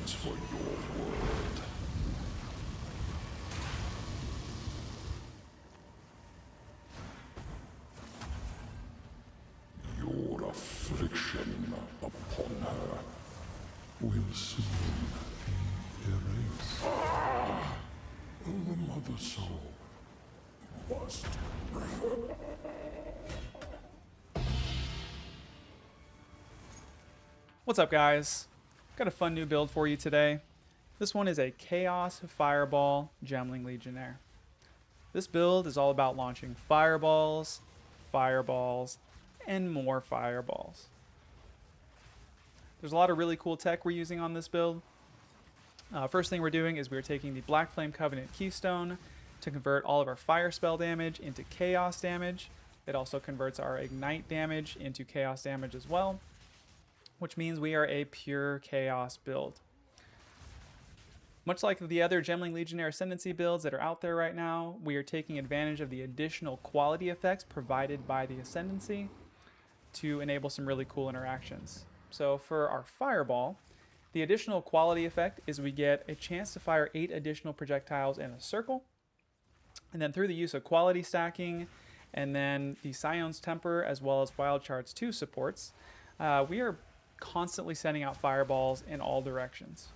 stands for your world. Your affliction upon her will soon be erased. The mother soul must. What's up, guys? Got a fun new build for you today. This one is a Chaos Fireball Gemling Legionnaire. This build is all about launching fireballs, fireballs, and more fireballs. There's a lot of really cool tech we're using on this build. First thing we're doing is we're taking the Black Flame Covenant Keystone to convert all of our fire spell damage into chaos damage. It also converts our ignite damage into chaos damage as well, which means we are a pure chaos build. Much like the other Gemling Legionnaire Ascendancy builds that are out there right now, we are taking advantage of the additional quality effects provided by the Ascendancy to enable some really cool interactions. So for our Fireball, the additional quality effect is we get a chance to fire 8 additional projectiles in a circle, and then through the use of quality stacking and then the Scion's Temper as well as Wild Charts 2 supports, we are constantly sending out fireballs in all directions.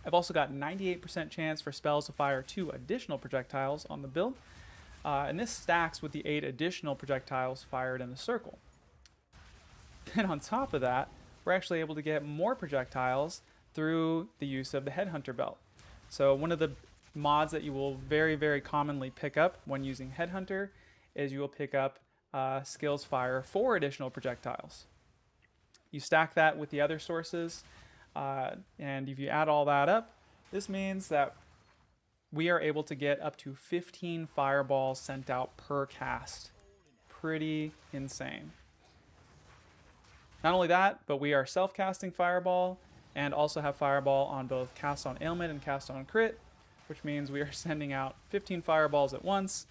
I've also got 98% chance for spells to fire 2 additional projectiles on the build, and this stacks with the 8 additional projectiles fired in the circle. Then on top of that, we're actually able to get more projectiles through the use of the Headhunter belt. So one of the mods that you will very, very commonly pick up when using Headhunter is you will pick up skills fire 4 additional projectiles. You stack that with the other sources, and if you add all that up, this means that we are able to get up to 15 fireballs sent out per cast. Pretty insane. Not only that, but we are self-casting Fireball and also have Fireball on both Cast on Ailment and Cast on Crit, which means we are sending out 15 Fireballs at once,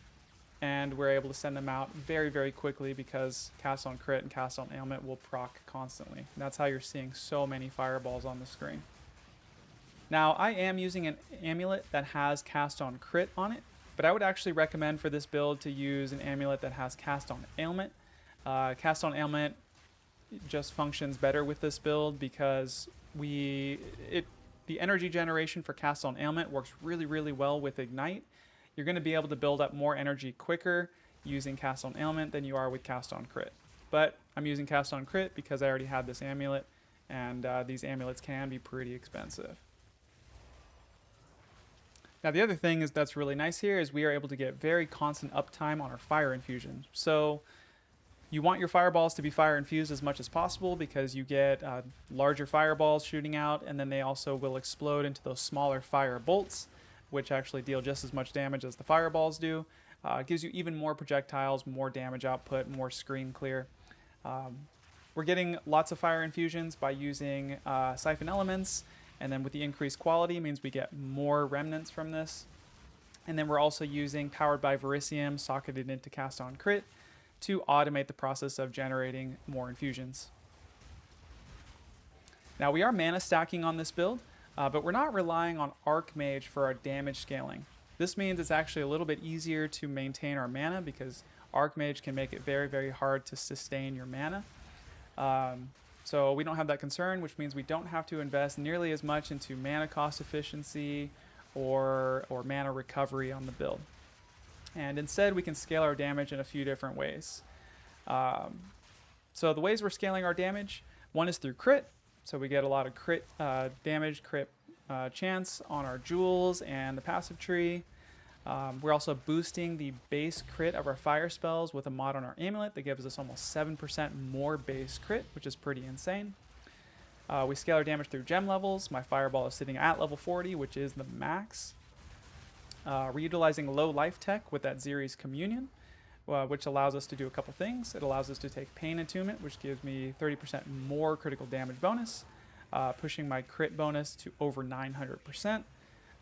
and we're able to send them out very, very quickly because Cast on Crit and Cast on Ailment will proc constantly. And that's how you're seeing so many Fireballs on the screen. Now, I am using an amulet that has Cast on Crit on it, but I would actually recommend for this build to use an amulet that has Cast on Ailment. Cast on Ailment just functions better with this build because the energy generation for Cast on Ailment works really, really well with Ignite. You're going to be able to build up more energy quicker using Cast on Ailment than you are with Cast on Crit. But I'm using Cast on Crit because I already had this amulet, and these amulets can be pretty expensive. Now the other thing that's really nice here is we are able to get very constant uptime on our fire infusion. So you want your fireballs to be fire infused as much as possible because you get larger fireballs shooting out, and then they also will explode into those smaller fire bolts, which actually deal just as much damage as the fireballs do. It gives you even more projectiles, more damage output, more screen clear. We're getting lots of fire infusions by using Siphon Elements, and then with the increased quality means we get more remnants from this. And then we're also using Powered by Verisium socketed into Cast on Crit to automate the process of generating more infusions. Now we are mana stacking on this build, but we're not relying on Archmage for our damage scaling. This means it's actually a little bit easier to maintain our mana because Archmage can make it very, very hard to sustain your mana. So we don't have that concern, which means we don't have to invest nearly as much into mana cost efficiency or mana recovery on the build. And instead, we can scale our damage in a few different ways. So the ways we're scaling our damage, one is through crit. So we get a lot of crit damage, crit chance on our jewels and the passive tree. We're also boosting the base crit of our fire spells with a mod on our amulet that gives us almost 7% more base crit, which is pretty insane. We scale our damage through gem levels. My fireball is sitting at level 40, which is the max. We're utilizing low life tech with that Xeri's Communion, which allows us to do a couple things. It allows us to take Pain Attunement, which gives me 30% more critical damage bonus, pushing my crit bonus to over 900%.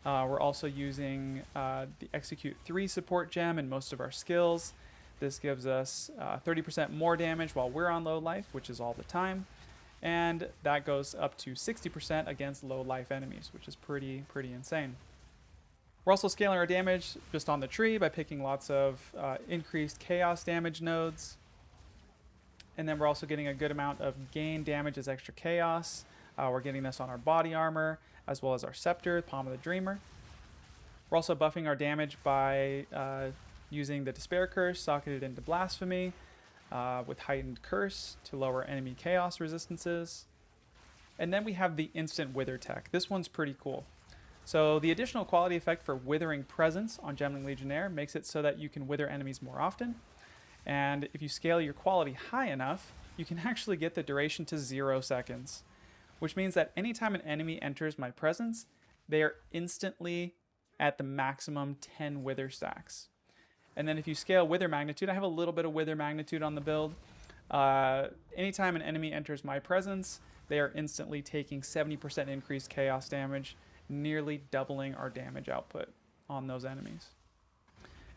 We're also using the Execute 3 support gem in most of our skills. This gives us 30% more damage while we're on low life, which is all the time. and that goes up to 60% against low life enemies, which is pretty insane. We're also scaling our damage just on the tree by picking lots of increased chaos damage nodes. And then we're also getting a good amount of gain damage as extra chaos. We're getting this on our body armor, as well as our scepter, Palm of the Dreamer. We're also buffing our damage by using the Despair Curse socketed into Blasphemy with heightened Curse to lower enemy chaos resistances. And then we have the instant Wither tech. This one's pretty cool. So the additional quality effect for Withering Presence on Gemling Legionnaire makes it so that you can wither enemies more often. And if you scale your quality high enough, you can actually get the duration to 0 seconds, which means that anytime an enemy enters my presence, they are instantly at the maximum 10 wither stacks. And then if you scale wither magnitude, I have a little bit of wither magnitude on the build. Anytime an enemy enters my presence, they are instantly taking 70% increased chaos damage, nearly doubling our damage output on those enemies.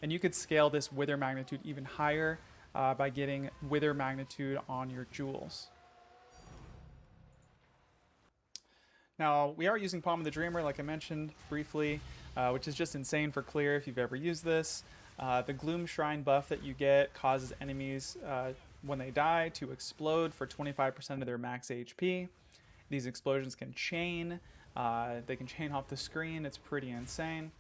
And you could scale this wither magnitude even higher by getting wither magnitude on your jewels. Now, we are using Palm of the Dreamer, like I mentioned briefly, which is just insane for clear if you've ever used this. The Gloom Shrine buff that you get causes enemies, when they die, to explode for 25% of their max HP. These explosions can chain. They can chain off the screen. It's pretty insane.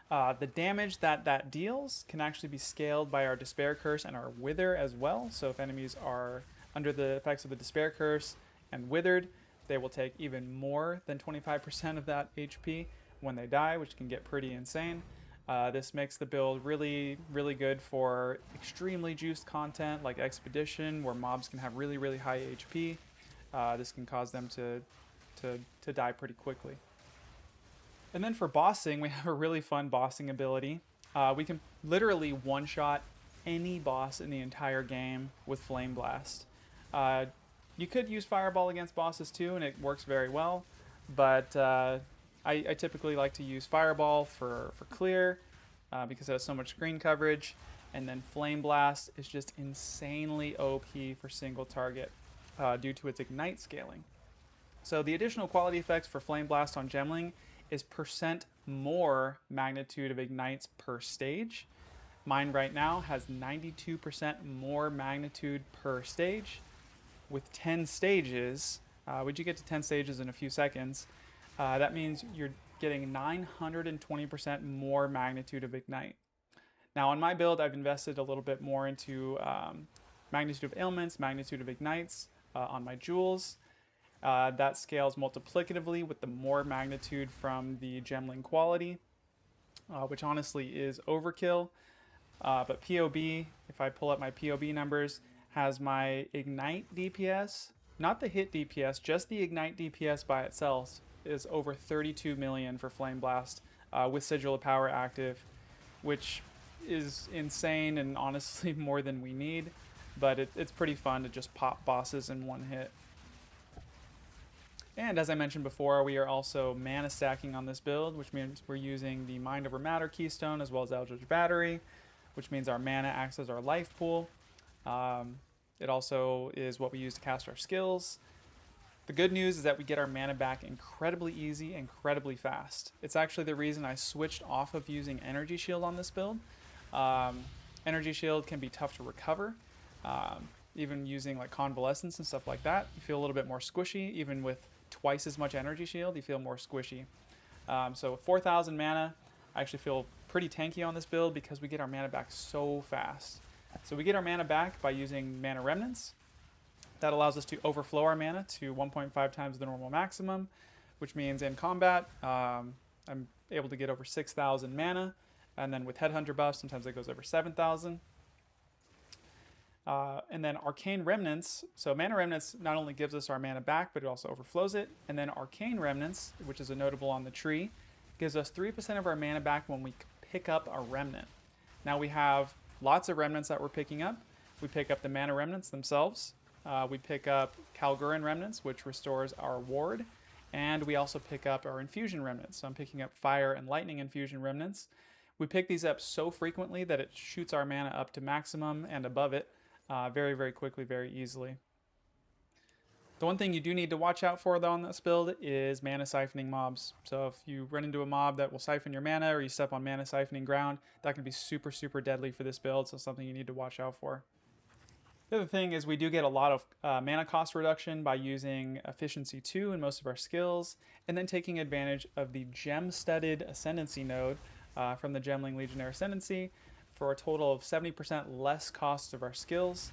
The damage that deals can actually be scaled by our Despair Curse and our Wither as well. So if enemies are under the effects of the Despair Curse and withered, they will take even more than 25% of that HP when they die, which can get pretty insane. This makes the build really good for extremely juiced content like Expedition, where mobs can have really high HP. This can cause them to die pretty quickly. And then for bossing, we have a really fun bossing ability. We can literally one-shot any boss in the entire game with Flameblast. You could use Fireball against bosses too, and it works very well, but I typically like to use Fireball for clear because it has so much screen coverage, and then Flameblast is just insanely OP for single target due to its Ignite scaling. So the additional quality effects for Flameblast on Gemling is % more magnitude of ignites per stage. Mine right now has 92% more magnitude per stage. With 10 stages, would you get to 10 stages in a few seconds? That means you're getting 920% more magnitude of ignite. Now on my build, I've invested a little bit more into magnitude of ailments, magnitude of ignites on my jewels. That scales multiplicatively with the more magnitude from the Gemling quality, which honestly is overkill. But POB, if I pull up my POB numbers, has my Ignite DPS, not the hit DPS, just the Ignite DPS by itself is over 32 million for Flameblast with Sigil of Power active, which is insane and honestly more than we need, but it's pretty fun to just pop bosses in one hit. And as I mentioned before, we are also mana stacking on this build, which means we're using the Mind Over Matter Keystone as well as Eldritch Battery, which means our mana acts as our life pool. It also is what we use to cast our skills. The good news is that we get our mana back incredibly easy, incredibly fast. It's actually the reason I switched off of using Energy Shield on this build. Energy Shield can be tough to recover. Even using like Convalescence and stuff like that, you feel a little bit more squishy. Even with twice as much Energy Shield, you feel more squishy. So 4,000 mana, I actually feel pretty tanky on this build because we get our mana back so fast. So we get our mana back by using Mana Remnants. That allows us to overflow our mana to 1.5 times the normal maximum, which means in combat, I'm able to get over 6,000 mana. And then with Headhunter buff, sometimes it goes over 7,000. And then Arcane Remnants. So Mana Remnants not only gives us our mana back, but it also overflows it. And then Arcane Remnants, which is a notable on the tree, gives us 3% of our mana back when we pick up a Remnant. Now we have lots of Remnants that we're picking up. We pick up the Mana Remnants themselves. We pick up Kalguran Remnants, which restores our ward. And we also pick up our Infusion Remnants. So I'm picking up Fire and Lightning Infusion Remnants. We pick these up so frequently that it shoots our mana up to maximum and above it very quickly, very easily. The one thing you do need to watch out for though on this build is mana siphoning mobs. So if you run into a mob that will siphon your mana or you step on mana siphoning ground, that can be super, super deadly for this build. So something you need to watch out for. The other thing is we do get a lot of mana cost reduction by using efficiency 2 in most of our skills, and then taking advantage of the gem-studded ascendancy node from the Gemling Legionnaire Ascendancy for a total of 70% less cost of our skills.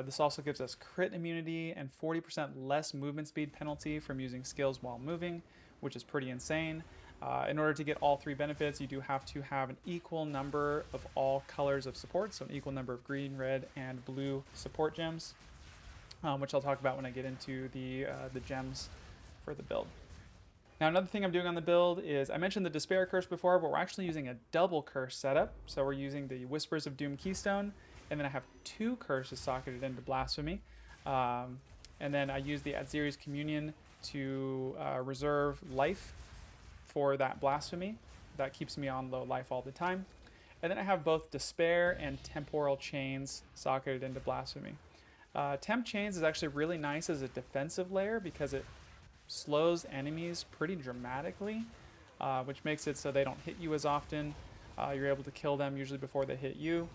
This also gives us crit immunity and 40% less movement speed penalty from using skills while moving, which is pretty insane. In order to get all three benefits, you do have to have an equal number of all colors of support, so an equal number of green, red, and blue support gems, which I'll talk about when I get into the gems for the build. Now, another thing I'm doing on the build is, I mentioned the Despair Curse before, but we're actually using a double curse setup. So we're using the Whispers of Doom Keystone, and then I have 2 curses socketed into Blasphemy. And then I use the Adziri's Communion to reserve life for that Blasphemy. That keeps me on low life all the time. And then I have both Despair and Temporal Chains socketed into Blasphemy. Temp Chains is actually really nice as a defensive layer because it slows enemies pretty dramatically, which makes it so they don't hit you as often. You're able to kill them usually before they hit you.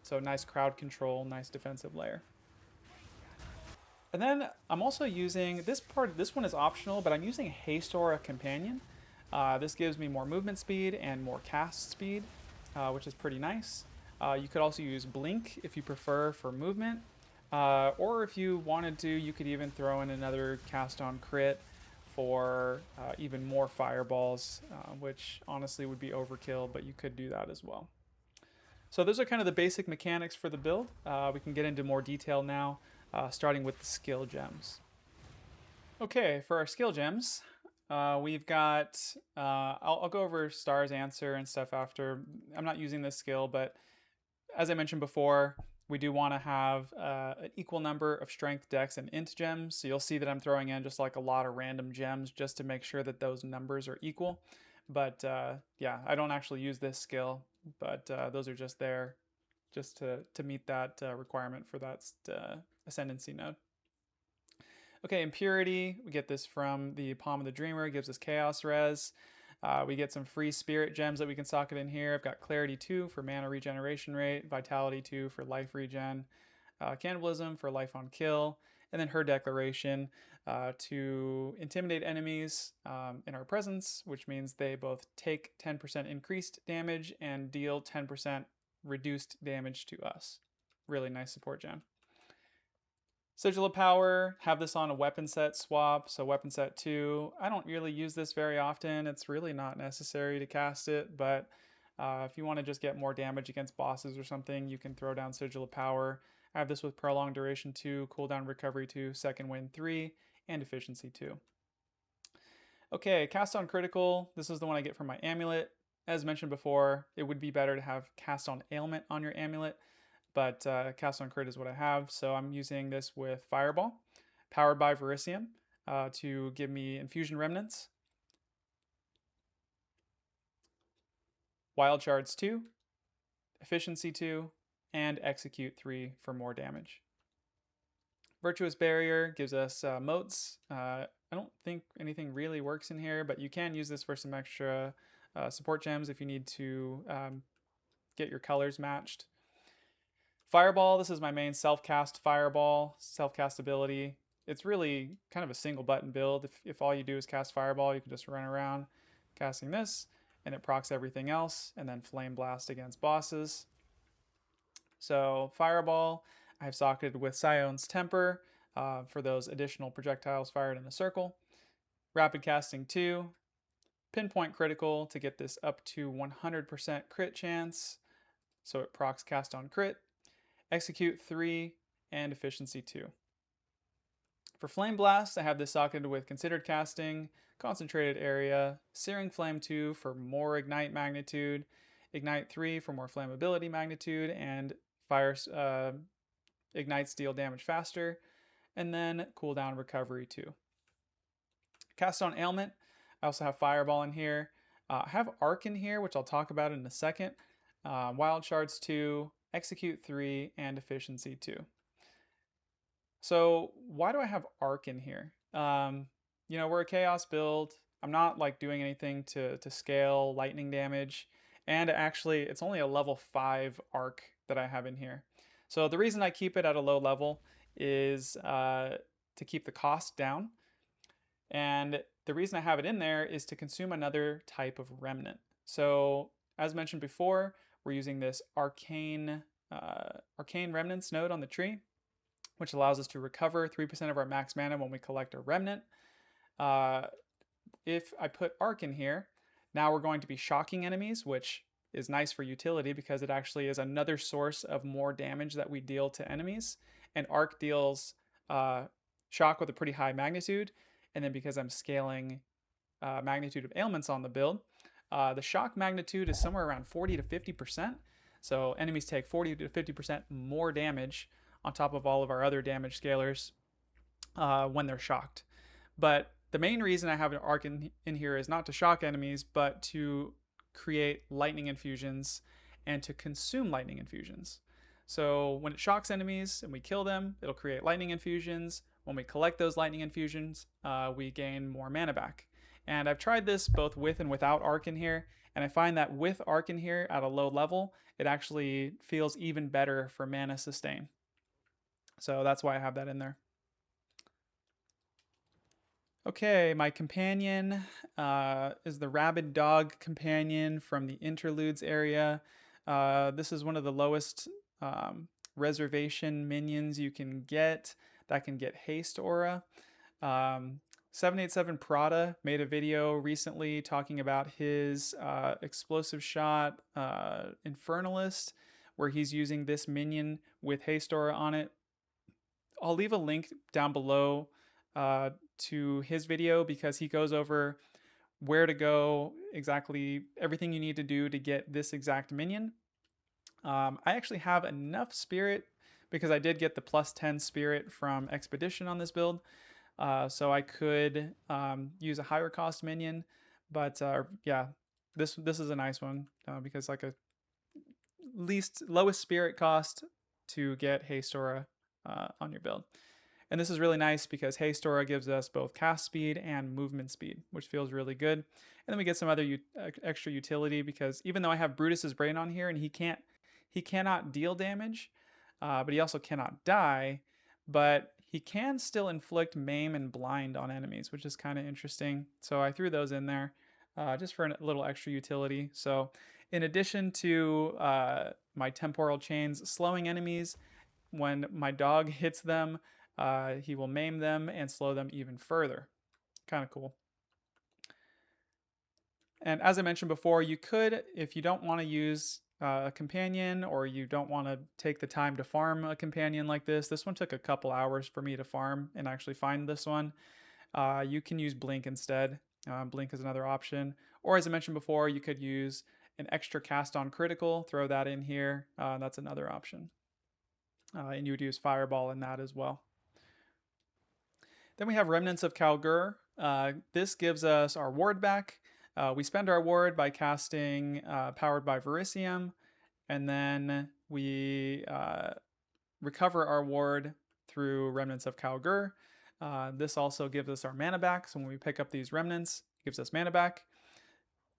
So nice crowd control, nice defensive layer. And then I'm also using, this one is optional, but I'm using Haste Aura Companion. This gives me more movement speed and more cast speed, which is pretty nice. You could also use Blink if you prefer for movement. Or if you wanted to, you could even throw in another cast on crit for even more fireballs, which honestly would be overkill, but you could do that as well. So those are kind of the basic mechanics for the build. We can get into more detail now, starting with the skill gems. Okay, for our skill gems, we've got, I'll go over Star's answer and stuff after. I'm not using this skill, but as I mentioned before, we do want to have an equal number of strength, dex, and int gems. So you'll see that I'm throwing in just like a lot of random gems just to make sure that those numbers are equal. But yeah, I don't actually use this skill, but those are just there just to meet that requirement for that ascendancy node. Okay, impurity, we get this from the Palm of the Dreamer, it gives us chaos res. We get some free spirit gems that we can socket in here. I've got Clarity 2 for mana regeneration rate, Vitality 2 for life regen, Cannibalism for life on kill, and then her declaration to intimidate enemies in our presence, which means they both take 10% increased damage and deal 10% reduced damage to us. Really nice support gem. Sigil of Power, have this on a weapon set swap, so weapon set 2. I don't really use this very often. It's really not necessary to cast it, but if you want to just get more damage against bosses or something, you can throw down Sigil of Power. I have this with Prolonged Duration 2, Cooldown Recovery 2, Second Wind 3, and Efficiency 2. Okay, Cast on Critical. This is the one I get from my amulet. As mentioned before, it would be better to have Cast on Ailment on your amulet, but Cast on Crit is what I have, so I'm using this with Fireball, powered by Verisium, to give me Infusion Remnants, Wild Shards 2, Efficiency 2, and Execute 3 for more damage. Virtuous Barrier gives us moats. I don't think anything really works in here, but you can use this for some extra support gems if you need to get your colors matched. Fireball, this is my main self-cast Fireball, self-cast ability. It's really kind of a single button build. If all you do is cast Fireball, you can just run around casting this, and it procs everything else, and then Flameblast against bosses. So Fireball, I have socketed with Sion's Temper for those additional projectiles fired in a circle. Rapid Casting 2, Pinpoint Critical to get this up to 100% crit chance, so it procs Cast on Crit. Execute 3, and Efficiency 2. For Flame Blast, I have this socketed with Considered Casting, Concentrated Area, Searing Flame 2 for more Ignite Magnitude, Ignite 3 for more Flammability Magnitude, and Fire Ignites deal damage faster, and then Cooldown Recovery 2. Cast on Ailment, I also have Fireball in here. I have Arc in here, which I'll talk about in a second. Wild Shards 2, Execute 3, and Efficiency 2. So why do I have arc in here? You know, we're a chaos build. I'm not like doing anything to scale lightning damage. And actually, it's only a level 5 arc that I have in here. So the reason I keep it at a low level is to keep the cost down. And the reason I have it in there is to consume another type of remnant. So as mentioned before, we're using this arcane remnants node on the tree, which allows us to recover 3% of our max mana when we collect a remnant. If I put arc in here, now we're going to be shocking enemies, which is nice for utility because it actually is another source of more damage that we deal to enemies. And arc deals shock with a pretty high magnitude. And then because I'm scaling magnitude of ailments on the build, the shock magnitude is somewhere around 40 to 50%. So enemies take 40 to 50% more damage on top of all of our other damage scalers when they're shocked. But the main reason I have an arc in here is not to shock enemies, but to create lightning infusions and to consume lightning infusions. So when it shocks enemies and we kill them, it'll create lightning infusions. When we collect those lightning infusions, we gain more mana back. And I've tried this both with and without arc in here, and I find that with arc in here at a low level, it actually feels even better for mana sustain. So that's why I have that in there. Okay, my companion is the rabid dog companion from the interludes area. This is one of the lowest reservation minions you can get that can get haste aura. 787 Prada made a video recently talking about his explosive shot Infernalist, where he's using this minion with haste aura on it. I'll leave a link down below to his video because he goes over where to go, exactly everything you need to do to get this exact minion. I actually have enough spirit because I did get the +10 spirit from Expedition on this build. So I could use a higher cost minion, but yeah, this is a nice one because like a lowest spirit cost to get haste aura on your build. And this is really nice because haste aura gives us both cast speed and movement speed, which feels really good. And then we get some other extra utility because even though I have Brutus's Brain on here and he cannot deal damage, but he also cannot die, but he can still inflict maim and blind on enemies, which is kind of interesting. So I threw those in there just for a little extra utility. So in addition to my temporal chains slowing enemies, when my dog hits them, he will maim them and slow them even further. Kind of cool. And as I mentioned before, you could, if you don't want to use a companion or you don't want to take the time to farm a companion like this one took a couple hours for me to farm and actually find this one. You can use Blink instead. Blink is another option. Or as I mentioned before, you could use an extra cast on critical, throw that in here. That's another option. And you would use Fireball in that as well. Then we have Remnants of Kalgur. This gives us our ward back. We spend our ward by casting Powered by Verisium, and then we recover our ward through Remnants of Kalgur. This also gives us our mana back, so when we pick up these remnants, it gives us mana back.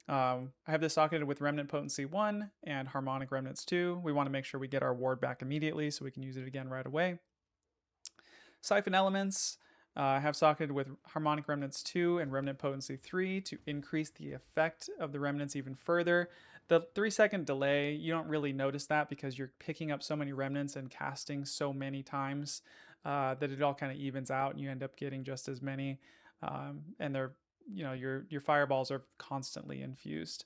I have this socketed with Remnant Potency 1 and Harmonic Remnants 2. We want to make sure we get our ward back immediately so we can use it again right away. Siphon Elements. I have socketed with Harmonic Remnants 2 and Remnant Potency 3 to increase the effect of the remnants even further. The 3-second delay, you don't really notice that because you're picking up so many remnants and casting so many times that it all kind of evens out and you end up getting just as many. And they're, you know, your fireballs are constantly infused.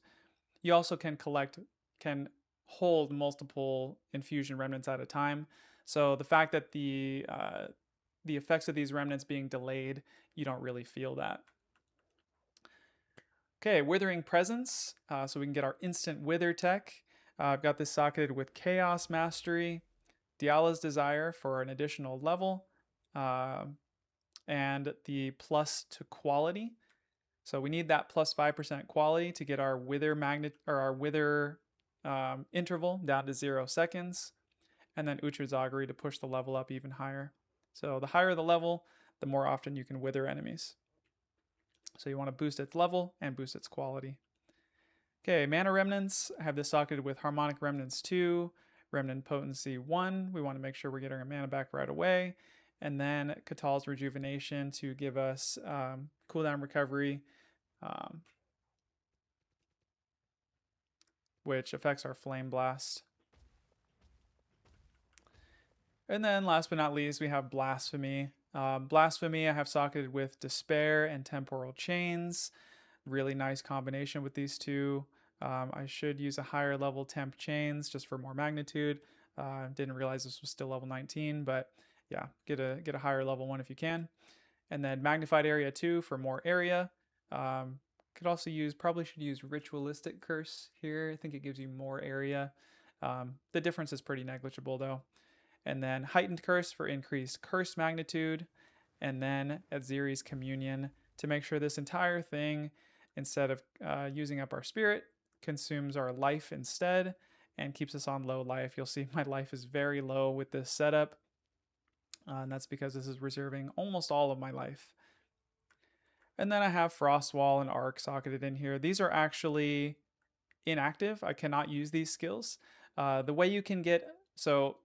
You also can hold multiple infusion remnants at a time. So the fact that the effects of these remnants being delayed, you don't really feel that. Okay, Withering Presence, so we can get our instant wither tech. I've got this socketed with Chaos Mastery, Diala's Desire for an additional level, and the plus to quality. So we need that plus 5% quality to get our wither interval down to 0 seconds, and then Uhtred's Augury to push the level up even higher. So the higher the level, the more often you can wither enemies. So you want to boost its level and boost its quality. Okay, Mana Remnants. I have this socketed with Harmonic Remnants 2, Remnant Potency 1. We want to make sure we're getting our mana back right away. And then Katal's Rejuvenation to give us cooldown recovery, which affects our Flameblast. And then last but not least, we have Blasphemy. Blasphemy I have socketed with Despair and Temporal Chains. Really nice combination with these two. I should use a higher level temp chains just for more magnitude. Didn't realize this was still level 19, but yeah, get a higher level one if you can. And then Magnified Area 2 for more area. Could also probably should use Ritualistic Curse here. I think it gives you more area. The difference is pretty negligible though. And then Heightened Curse for increased curse magnitude. And then Adziri's Communion to make sure this entire thing, instead of using up our spirit, consumes our life instead and keeps us on low life. You'll see my life is very low with this setup. And that's because this is reserving almost all of my life. And then I have Frostwall and Arc socketed in here. These are actually inactive. I cannot use these skills. The way you can get, so,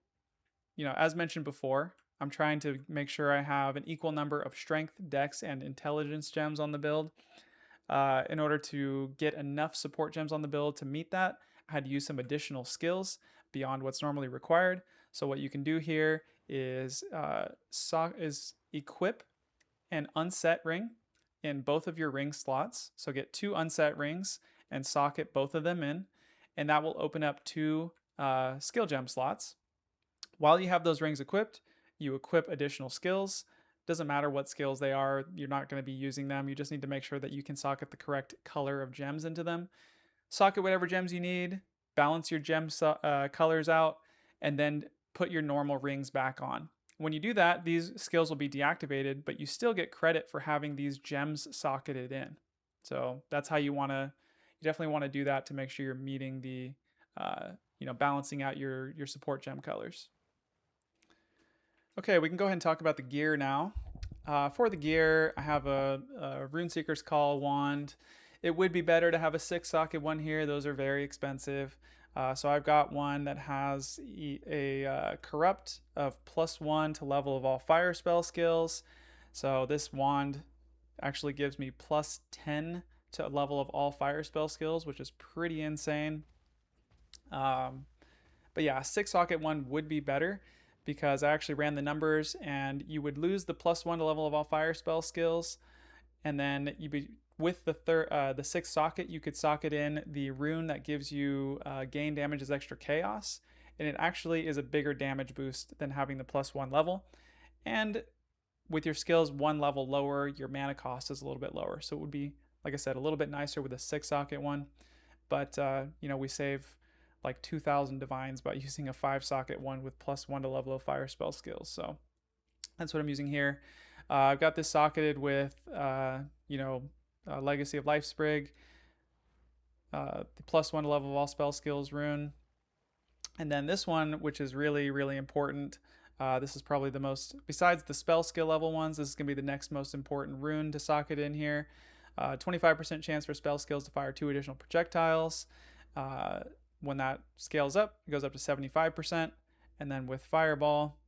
as mentioned before, I'm trying to make sure I have an equal number of strength, dex, and intelligence gems on the build. In order to get enough support gems on the build to meet that, I had to use some additional skills beyond what's normally required. So what you can do here is equip an unset ring in both of your ring slots. So get 2 unset rings and socket both of them in, and that will open up 2 skill gem slots. While you have those rings equipped, you equip additional skills. Doesn't matter what skills they are, you're not going to be using them. You just need to make sure that you can socket the correct color of gems into them. Socket whatever gems you need, balance your gem colors out, and then put your normal rings back on. When you do that, these skills will be deactivated, but you still get credit for having these gems socketed in. So that's how you definitely want to do that to make sure you're meeting the, balancing out your support gem colors. Okay, we can go ahead and talk about the gear now. For the gear, I have a Runeseeker's Call wand. It would be better to have a 6-socket one here. Those are very expensive. So I've got one that has a corrupt of +1 to level of all fire spell skills. So this wand actually gives me +10 to level of all fire spell skills, which is pretty insane. But yeah, a 6-socket one would be better, because I actually ran the numbers, and you would lose the +1 to level of all fire spell skills, and then with the 6th socket, you could socket in the rune that gives you gain damage as extra chaos, and it actually is a bigger damage boost than having the +1 level. And with your skills 1 level lower, your mana cost is a little bit lower, so it would be, like I said, a little bit nicer with a 6-socket one. But we save like 2,000 divines by using a 5-socket one with +1 to level of fire spell skills. So that's what I'm using here. I've got this socketed with Legacy of Life Sprig, the +1 to level of all spell skills rune, and then this one, which is really, really important. This is probably the most, besides the spell skill level ones, this is going to be the next most important rune to socket in here. 25% chance for spell skills to fire 2 additional projectiles. When that scales up, it goes up to 75%. And then with Fireball,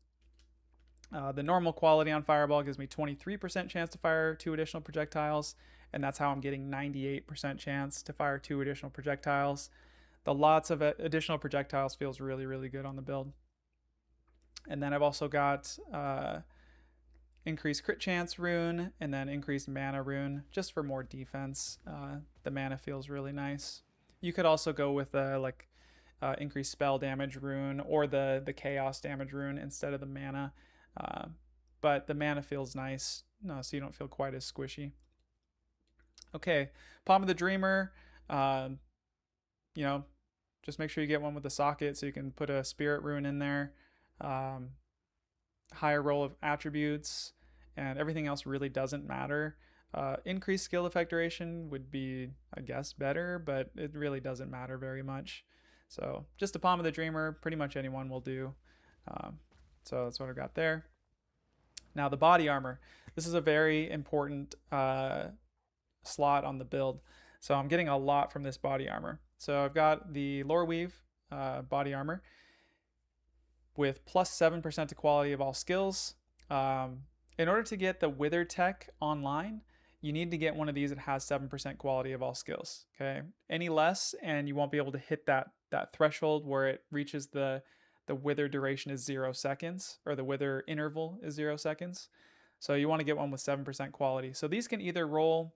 the normal quality on Fireball gives me 23% chance to fire 2 additional projectiles. And that's how I'm getting 98% chance to fire 2 additional projectiles. The lots of additional projectiles feels really, really good on the build. And then I've also got increased crit chance rune, and then increased mana rune, just for more defense. The mana feels really nice. You could also go with increased spell damage rune, or the chaos damage rune instead of the mana. But the mana feels nice, so you don't feel quite as squishy. Okay, Palm of the Dreamer. Just make sure you get one with a socket so you can put a spirit rune in there. Higher roll of attributes, and everything else really doesn't matter. Increased skill effect duration would be, I guess, better, but it really doesn't matter very much. So just a Palm of the Dreamer, pretty much anyone will do. So that's what I've got there. Now the body armor. This is a very important slot on the build. So I'm getting a lot from this body armor. So I've got the Lore Weave body armor with plus 7% to quality of all skills. In order to get the Wither tech online, you need to get one of these that has 7% quality of all skills. Okay, any less, and you won't be able to hit that threshold where it reaches the Wither duration is 0 seconds, or the Wither interval is 0 seconds. So you want to get one with 7% quality. So these can either roll,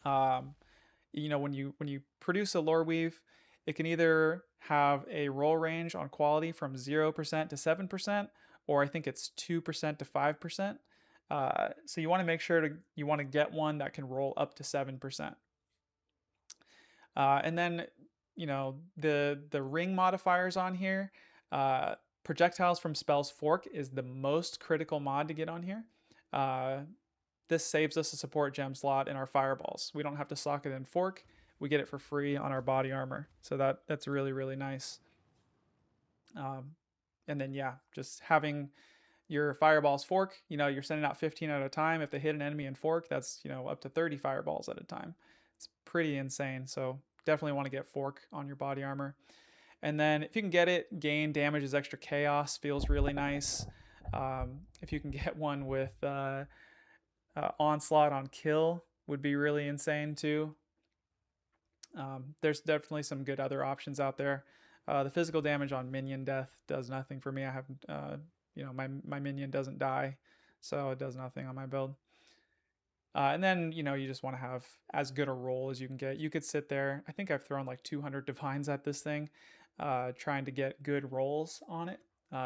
you know, when you produce a Lore Weave, it can either have a roll range on quality from 0% to 7%, or I think it's 2% to 5%. So you want to make sure you want to get one that can roll up to 7%. And then, you know, the ring modifiers on here, projectiles from spells fork is the most critical mod to get on here. This saves us a support gem slot in our fireballs. We don't have to sock it in fork. We get it for free on our body armor. So that's really, really nice. And then, yeah, just having your fireballs fork, you know, you're sending out 15 at a time. If they hit an enemy in fork, that's, you know, up to 30 fireballs at a time. It's pretty insane. So definitely want to get fork on your body armor. And then if you can get it, gain damage as extra chaos, feels really nice. If you can get one with onslaught on kill, would be really insane too. There's definitely some good other options out there. The physical damage on minion death does nothing for me. I have, you know, my minion doesn't die, so it does nothing on my build. And then, you know, you just want to have as good a roll as you can get. You could sit there. I think I've thrown like 200 divines at this thing, trying to get good rolls on it.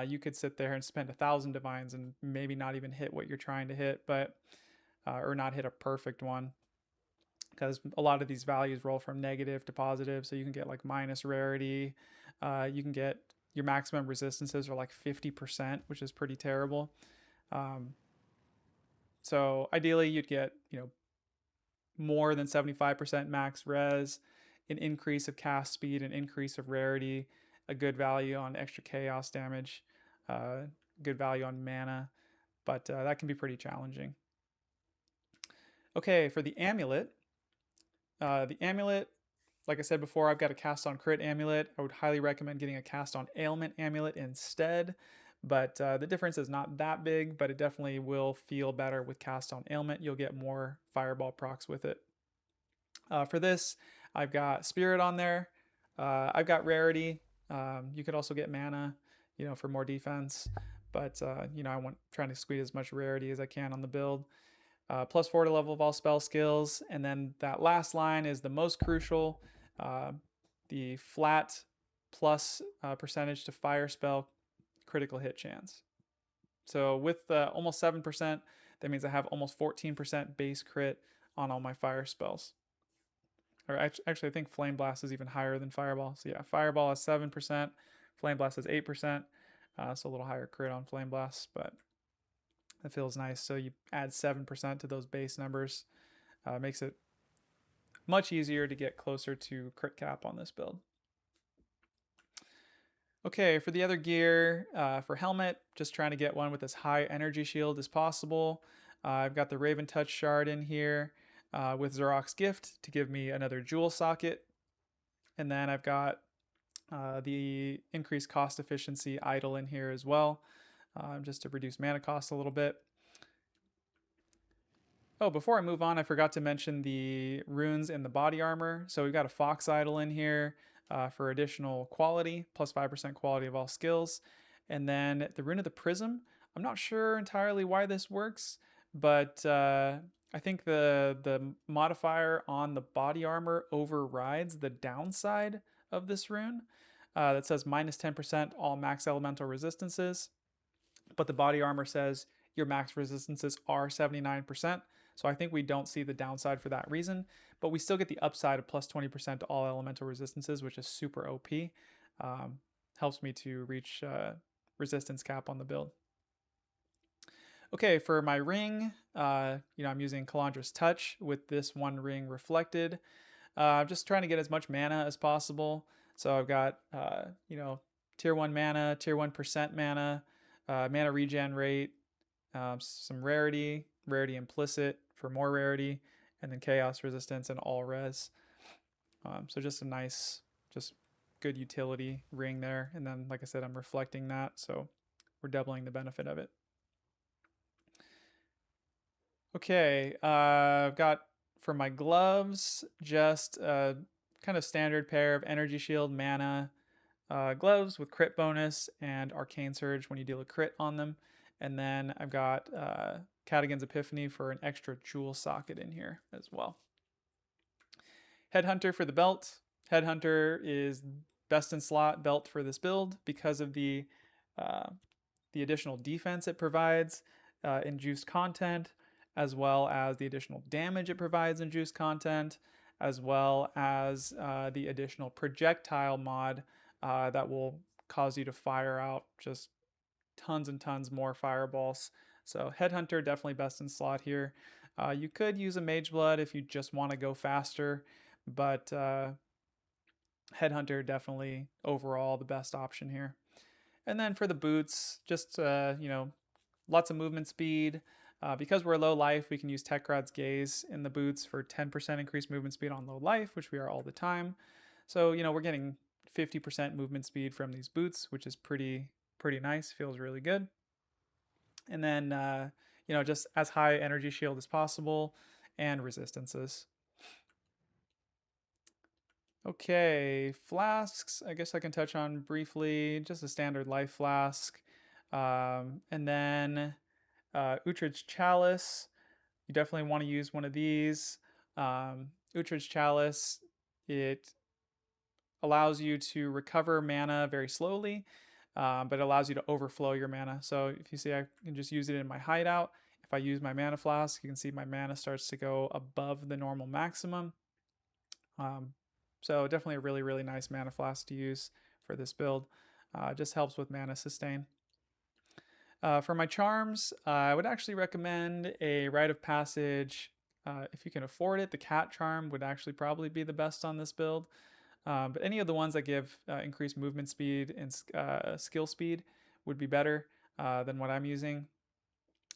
You could sit there and spend 1,000 divines and maybe not even hit what you're trying to hit, but or not hit a perfect one, because a lot of these values roll from negative to positive. So you can get like minus rarity. You can get your maximum resistances are like 50%, which is pretty terrible. So ideally you'd get, you know, more than 75% max res, an increase of cast speed, an increase of rarity, a good value on extra chaos damage, good value on mana, but that can be pretty challenging. Okay, for the amulet, like I said before, I've got a cast on crit amulet. I would highly recommend getting a cast on ailment amulet instead, but the difference is not that big, but it definitely will feel better with cast on ailment. You'll get more fireball procs with it. For this, I've got spirit on there. I've got rarity. You could also get mana, you know, for more defense, but you know, I want trying to squeeze as much rarity as I can on the build. Plus 4 to level of all spell skills, and then that last line is the most crucial, the flat plus percentage to fire spell critical hit chance. So with almost 7%, that means I have almost 14% base crit on all my fire spells. Or actually, I think Flameblast is even higher than Fireball. So yeah, Fireball is 7%, Flameblast is 8%, so a little higher crit on Flameblast, but that feels nice. So you add 7% to those base numbers. Makes it much easier to get closer to crit cap on this build. Okay, for the other gear, for helmet, just trying to get one with as high energy shield as possible. I've got the Raven Touch shard in here with Zarok's Gift to give me another jewel socket. And then I've got the increased cost efficiency idol in here as well, just to reduce mana cost a little bit. Oh, before I move on, I forgot to mention the runes in the body armor. So we've got a Fox idol in here for additional quality, plus 5% quality of all skills. And then the rune of the prism. I'm not sure entirely why this works, but I think the modifier on the body armor overrides the downside of this rune that says minus 10% all max elemental resistances. But the body armor says your max resistances are 79%. So I think we don't see the downside for that reason, but we still get the upside of plus 20% to all elemental resistances, which is super OP. Helps me to reach resistance cap on the build. Okay, for my ring, you know, I'm using Kalandra's Touch with this one ring reflected. I'm just trying to get as much mana as possible. So I've got, you know, tier 1 mana, tier 1% mana, mana regen rate, some rarity implicit for more rarity, and then chaos resistance and all res. So just a nice, just good utility ring there. And then, like I said, I'm reflecting that, so we're doubling the benefit of it. Okay, I've got for my gloves just a kind of standard pair of energy shield mana gloves with crit bonus and arcane surge when you deal a crit on them. And then I've got Cadigan's Epiphany for an extra jewel socket in here as well. Headhunter for the belt. Headhunter is best in slot belt for this build because of the additional defense it provides in juiced content, as well as the additional damage it provides in juiced content, as well as the additional projectile mod that will cause you to fire out just tons and tons more fireballs. So Headhunter definitely best in slot here. You could use a Mage Blood if you just want to go faster, but Headhunter definitely overall the best option here. And then for the boots, just lots of movement speed. Because we're low life, we can use Tekrad's Gaze in the boots for 10% increased movement speed on low life, which we are all the time. So we're getting 50% movement speed from these boots, which is pretty nice. Feels really good. And then just as high energy shield as possible and resistances. Okay, flasks. I guess I can touch on briefly. Just a standard life flask, and then Uhtred's Chalice. You definitely want to use one of these. Uhtred's Chalice, it allows you to recover mana very slowly, but it allows you to overflow your mana. So if you see, I can just use it in my hideout. If I use my mana flask, you can see my mana starts to go above the normal maximum. So definitely a really, really nice mana flask to use for this build. Just helps with mana sustain. For my charms, I would actually recommend a Rite of Passage. If you can afford it, the Cat Charm would actually probably be the best on this build. But any of the ones that give increased movement speed and skill speed would be better than what I'm using.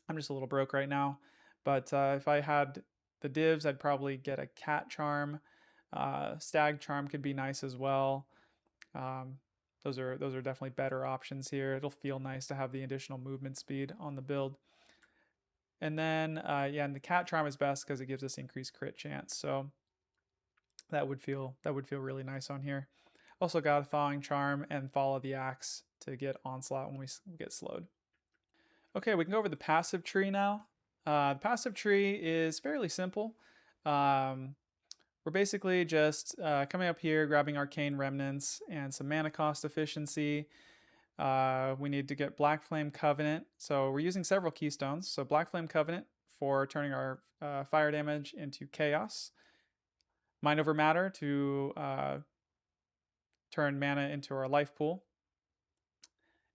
I'm just a little broke right now. But if I had the divs, I'd probably get a Cat Charm. Stag Charm could be nice as well. Those are definitely better options here. It'll feel nice to have the additional movement speed on the build. And then and the Cat Charm is best because it gives us increased crit chance. So that would feel really nice on here. Also got a Thawing Charm and Fall of the Axe to get onslaught when we get slowed. Okay, we can go over the passive tree now. The passive tree is fairly simple. We're basically just coming up here, grabbing Arcane Remnants and some mana cost efficiency. We need to get Black Flame Covenant. So we're using several keystones. So Black Flame Covenant for turning our fire damage into chaos. Mind Over Matter to turn mana into our life pool.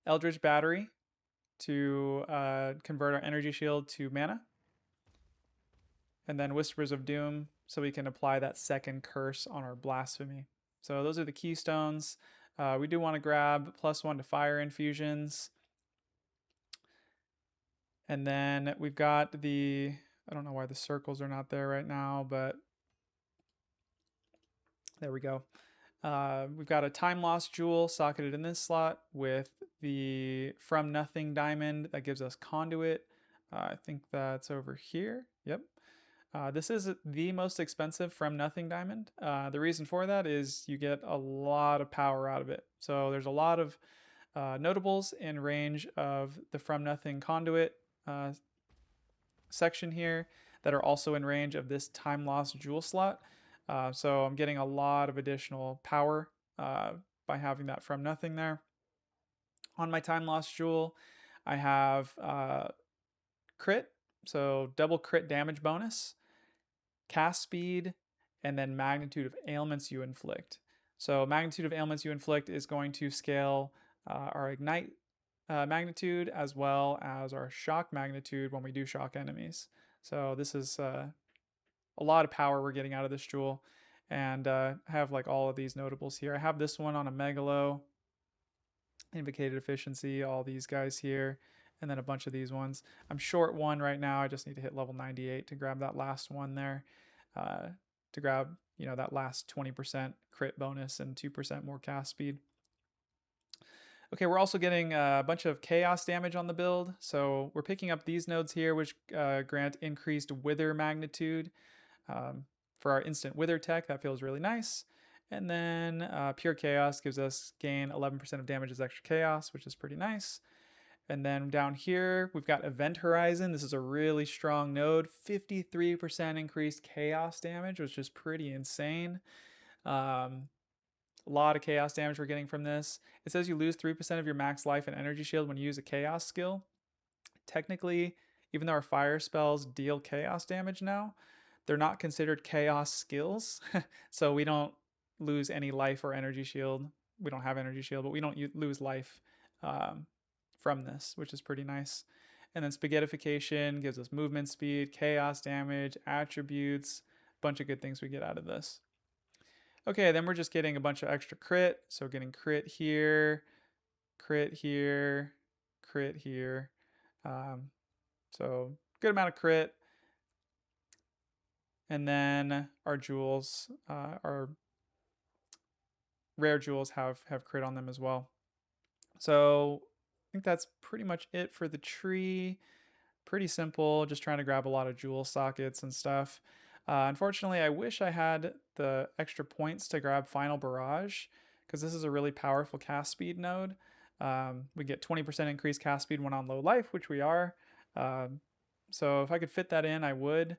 Eldritch Battery to convert our energy shield to mana. And then Whispers of Doom so we can apply that second curse on our Blasphemy. So those are the keystones. We do want to grab +1 to fire infusions. And then we've got I don't know why the circles are not there right now, but there we go. We've got a Time Lost Jewel socketed in this slot with the From Nothing Diamond that gives us Conduit. I think that's over here. Yep. This is the most expensive From Nothing Diamond. The reason for that is you get a lot of power out of it. So there's a lot of notables in range of the From Nothing Conduit section here that are also in range of this Time Lost Jewel slot. So I'm getting a lot of additional power by having that From Nothing there. On my Time Lost Jewel, I have crit, so double crit damage bonus, cast speed, and then magnitude of ailments you inflict. So magnitude of ailments you inflict is going to scale our ignite magnitude as well as our shock magnitude when we do shock enemies. So this is a lot of power we're getting out of this jewel. And I have like all of these notables here. I have this one on a Megalo, Invocated Efficiency, all these guys here. and then a bunch of these ones. I'm short one right now. I just need to hit level 98 to grab that last one there, to grab, you know, that last 20% crit bonus and 2% more cast speed. Okay, we're also getting a bunch of chaos damage on the build. So we're picking up these nodes here, which grant increased wither magnitude. For our instant wither tech, that feels really nice. And then pure chaos gives us gain 11% of damage as extra chaos, which is pretty nice. And then down here, we've got Event Horizon. This is a really strong node. 53% increased chaos damage, which is pretty insane. A lot of chaos damage we're getting from this. It says you lose 3% of your max life and energy shield when you use a chaos skill. Technically, even though our fire spells deal chaos damage now, they're not considered chaos skills. So we don't lose any life or energy shield. We don't have energy shield, but we don't lose life from this, which is pretty nice. And then spaghettification gives us movement speed, chaos damage, attributes, a bunch of good things we get out of this. Okay, then we're just getting a bunch of extra crit. So getting crit here, crit here, crit here. So good amount of crit. And then our jewels, our rare jewels have crit on them as well. So I think that's pretty much it for the tree. Pretty simple, just trying to grab a lot of jewel sockets and stuff. Unfortunately, I wish I had the extra points to grab Final Barrage, because this is a really powerful cast speed node. We get 20% increased cast speed when on low life, which we are. So if I could fit that in, I would.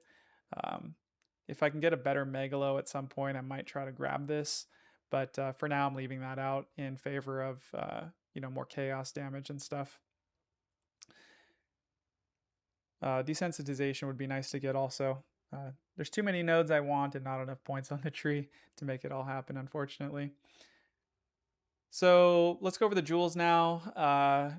If I can get a better Megalo at some point, I might try to grab this. But for now, I'm leaving that out in favor of you know, more chaos damage and stuff. Desensitization would be nice to get also. There's too many nodes I want and not enough points on the tree to make it all happen, unfortunately. So let's go over the jewels now.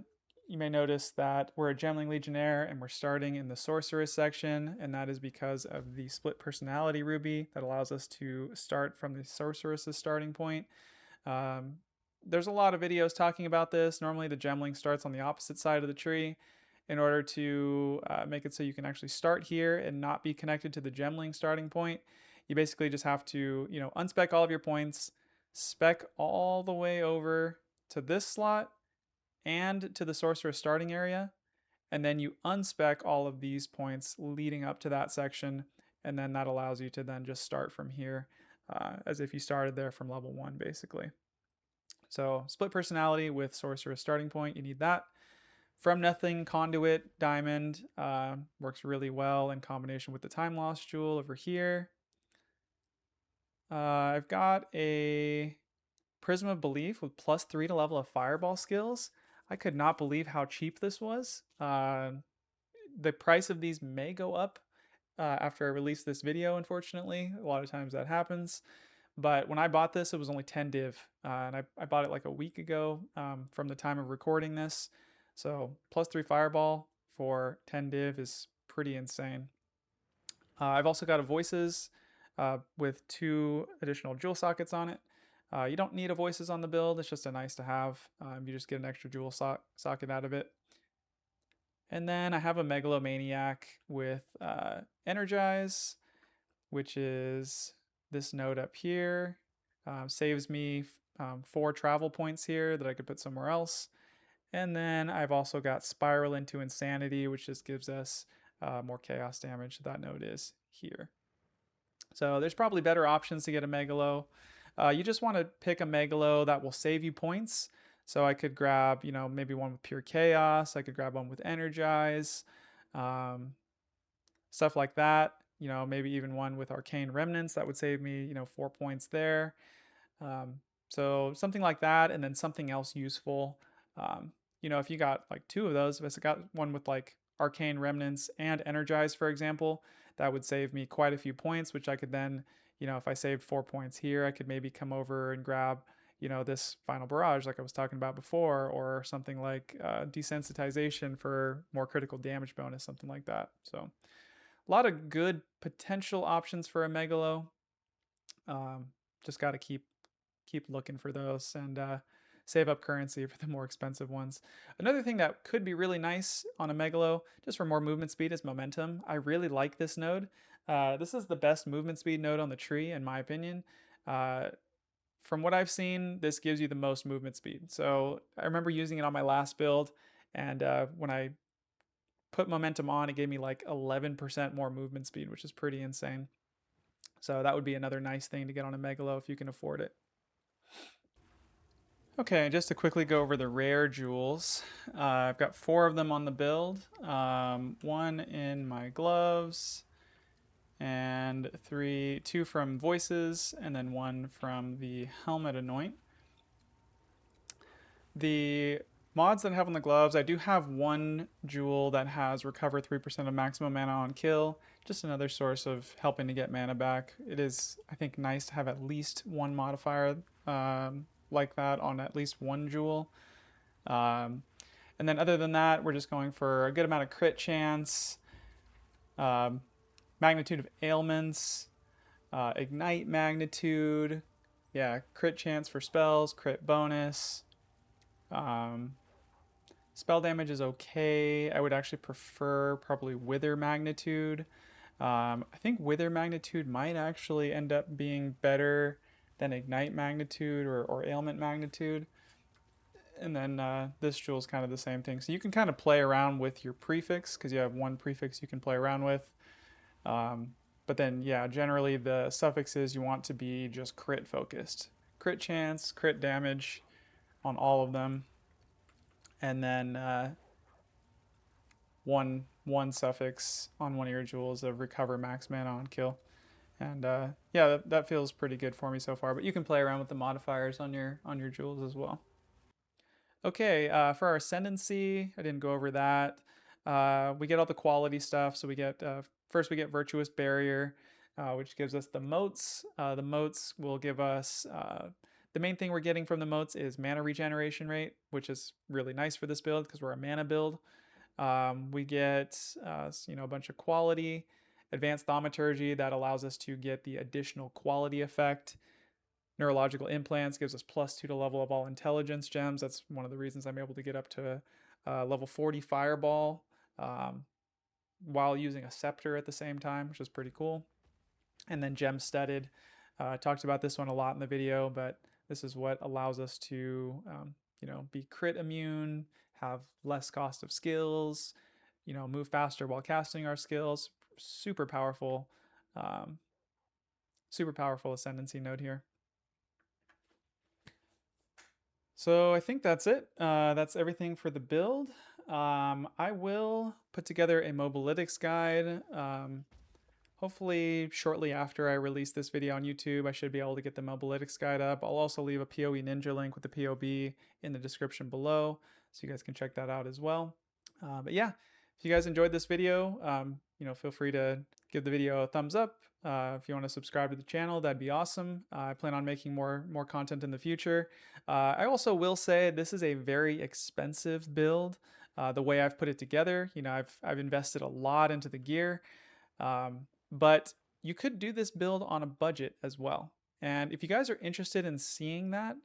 You may notice that we're a Gemling Legionnaire and we're starting in the Sorceress section, and that is because of the split personality ruby that allows us to start from the Sorceress's starting point. There's a lot of videos talking about this. Normally the Gemling starts on the opposite side of the tree in order to make it so you can actually start here and not be connected to the Gemling starting point. You basically just have to, you know, unspec all of your points, spec all the way over to this slot and to the Sorceress starting area, and then you unspec all of these points leading up to that section, and then that allows you to then just start from here as if you started there from level 1 basically. So split personality with Sorceress starting point, you need that. From Nothing Conduit Diamond works really well in combination with the Time Loss Jewel over here. I've got a Prism of Belief with +3 to level of Fireball skills. I could not believe how cheap this was. The price of these may go up after I release this video, unfortunately. A lot of times that happens. But when I bought this, it was only 10 div. And I bought it like a week ago from the time of recording this. So +3 Fireball for 10 div is pretty insane. I've also got a Voices with 2 additional jewel sockets on it. You don't need a Voices on the build. It's just a nice to have. You just get an extra jewel socket out of it. And then I have a Megalomaniac with Energize, which is this node up here. Saves me 4 travel points here that I could put somewhere else. And then I've also got Spiral into Insanity, which just gives us more chaos damage. That node is here. So there's probably better options to get a Megalo. You just want to pick a Megalo that will save you points. So I could grab, you know, maybe one with Pure Chaos. I could grab one with Energize. Stuff like that. You know, maybe even one with Arcane Remnants. That would save me, you know, 4 points there. So something like that, and then something else useful. You know, if you got like 2 of those, if I got one with like Arcane Remnants and Energize, for example, that would save me quite a few points, which I could then, you know, if I saved 4 points here, I could maybe come over and grab, you know, this Final Barrage like I was talking about before, or something like Desensitization for more critical damage bonus, something like that. So a lot of good potential options for a Megalo. Just got to keep looking for those. And save up currency for the more expensive ones. Another thing that could be really nice on a Megalo, just for more movement speed, is momentum. I really like this node. This is the best movement speed node on the tree, in my opinion. From what I've seen, this gives you the most movement speed. So I remember using it on my last build, and when I put momentum on, it gave me like 11% more movement speed, which is pretty insane. So that would be another nice thing to get on a Megalo if you can afford it. Okay, just to quickly go over the rare jewels. I've got 4 of them on the build. 1 in my gloves, and 2 from voices, and then 1 from the helmet anoint. The mods that I have on the gloves, I do have 1 jewel that has recover 3% of maximum mana on kill. Just another source of helping to get mana back. It is, I think, nice to have at least 1 modifier like that on at least 1 jewel. And then other than that, we're just going for a good amount of crit chance, magnitude of ailments, ignite magnitude, yeah, crit chance for spells, crit bonus. Spell damage is okay. I would actually prefer probably wither magnitude. I think wither magnitude might actually end up being better than ignite magnitude or ailment magnitude. And then this jewel is kind of the same thing. So you can kind of play around with your prefix because you have 1 prefix you can play around with. But then, yeah, generally the suffixes you want to be just crit focused. Crit chance, crit damage on all of them. And then one suffix on one of your jewels of recover max mana on kill. And yeah, that feels pretty good for me so far. But you can play around with the modifiers on your jewels as well. Okay, for our ascendancy, I didn't go over that. We get all the quality stuff. So we get first we get virtuous barrier, which gives us the moats. The moats will give us the main thing we're getting from the moats is mana regeneration rate, which is really nice for this build because we're a mana build. We get a bunch of quality, advanced thaumaturgy that allows us to get the additional quality effect. Neurological implants gives us +2 to level of all intelligence gems. That's one of the reasons I'm able to get up to level 40 fireball while using a scepter at the same time, which is pretty cool. And then gem studded. Talked about this one a lot in the video, but this is what allows us to, be crit immune, have less cost of skills, move faster while casting our skills. Super powerful ascendancy node here. So I think that's it. That's everything for the build. I will put together a mobalytics guide. Hopefully shortly after I release this video on YouTube, I should be able to get the mobalytics guide up. I'll also leave a POE Ninja link with the POB in the description below, so you guys can check that out as well. But yeah, if you guys enjoyed this video, feel free to give the video a thumbs up. If you want to subscribe to the channel, that'd be awesome. I plan on making more content in the future. I also will say this is a very expensive build. The way I've put it together, I've invested a lot into the gear. But you could do this build on a budget as well. And if you guys are interested in seeing that,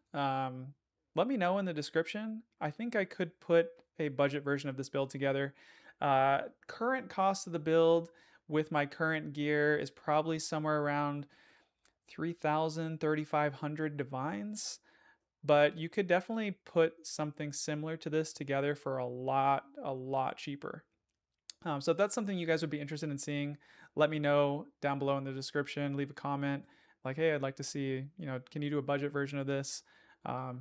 let me know in the description. I think I could put a budget version of this build together. Current cost of the build with my current gear is probably somewhere around 3,000, 3,500 divines. But you could definitely put something similar to this together for a lot cheaper. So if that's something you guys would be interested in seeing, let me know down below in the description. Leave a comment like, hey, I'd like to see, can you do a budget version of this? I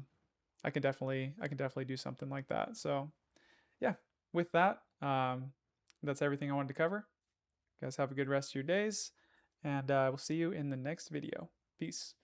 can definitely do something like that. So yeah, with that, that's everything I wanted to cover. You guys have a good rest of your days, and we'll see you in the next video. Peace.